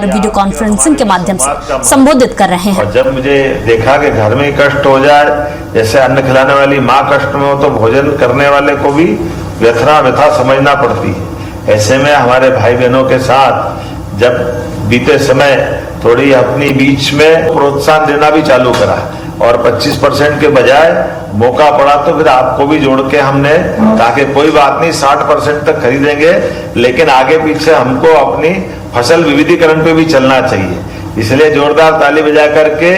पर video conferencing के माध्यम से संबोधित कर रहे हैं। और जब मुझे देखा कि घर में कष्ट हो जाए, जैसे अन्न खिलाने वाली माँ कष्ट में हो तो भोजन करने वाले को भी व्यथा समझना पड़ती है। ऐसे में हमारे भाई बहनों के साथ जब बीते समय थोड़ी अपनी बीच में प्रोत्साहन देना भी चालू करा और 25% के बजाय मौका पड़ा तो फिर आपको भी जोड़ के हमने कहा कि कोई बात नहीं 60% तक खरीदेंगे, लेकिन आगे पीछे हमको अपनी फसल विविधीकरण पे भी चलना चाहिए। इसलिए जोरदार ताली बजा करके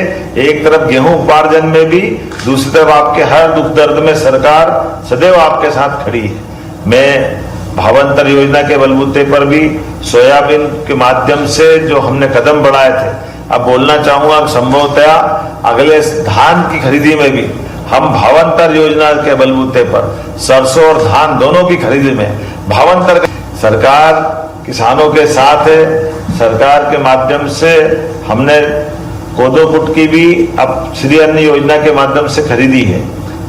एक तरफ गेहूं उपार्जन में भी, दूसरी तरफ आपके हर दुख दर्द में सरकार सदैव आपके साथ खड़ी है। मैं भावांतर योजना के बलबूते पर भी सोयाबीन के माध्यम से जो हमने कदम बढ़ाए थे, अब बोलना चाहूंगा संभवतया अगले धान की खरीदी में भी हम भावांतर योजना के बलबूते पर सरसों और धान दोनों की खरीदी में भावांतर, सरकार किसानों के साथ है। सरकार के माध्यम से हमने कोदो कुट की भी अब श्री अन्न योजना के माध्यम से खरीदी है।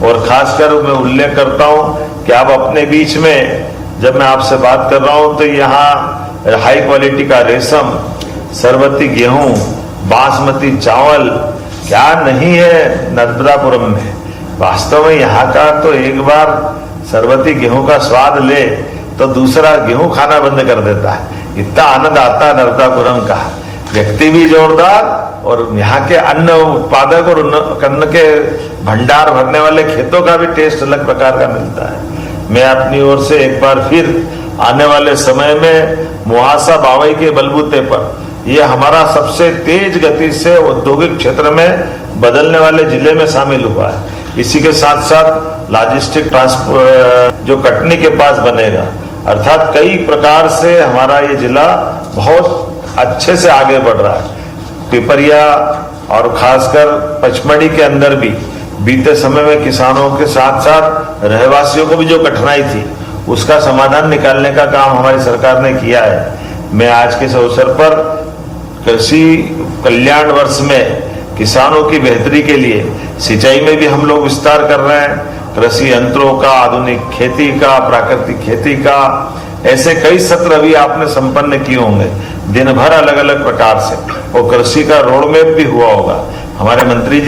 और खासकर मैं उल्लेख करता हूं कि अब अपने बीच में जब मैं आपसे बात कर रहा हूं तो यहाँ हाई क्वालिटी का रेशम, सरबती गेहूं, बासमती चावल क्या नहीं है नर्मदापुरम में। वास्तव में यहाँ का तो एक बार सरबती गेहूं का स्वाद ले तो दूसरा गेहूं खाना बंद कर देता है। इतना आनंद आता है नर्मदापुरम का। व्यक्ति भी जोरदार और यहाँ के अन्न उत्पादक और अन्न के भंडार भरने वाले खेतों का भी टेस्ट अलग प्रकार का मिलता है। मैं अपनी ओर से एक बार फिर आने वाले समय में मुहासा बावई के बलबूते पर यह हमारा सबसे तेज गति से औद्योगिक क्षेत्र में बदलने वाले जिले में शामिल हुआ है। इसी के साथ साथ लॉजिस्टिक ट्रांसपोर्ट जो कटनी के पास बनेगा, अर्थात कई प्रकार से हमारा ये जिला बहुत अच्छे से आगे बढ़ रहा है। पिपरिया और खासकर पचमढ़ी के अंदर भी बीते समय में किसानों के साथ साथ रहवासियों को भी जो कठिनाई थी उसका समाधान निकालने का काम हमारी सरकार ने किया है। मैं आज के इस अवसर पर कृषि कल्याण वर्ष में किसानों की बेहतरी के लिए सिंचाई में भी हम लोग विस्तार कर रहे हैं। कृषि यंत्रों का, आधुनिक खेती का, प्राकृतिक खेती का, ऐसे कई सत्र अभी आपने संपन्न किए होंगे दिन भर अलग अलग प्रकार से। और कृषि का रोड मैप भी हुआ होगा। हमारे मंत्री जी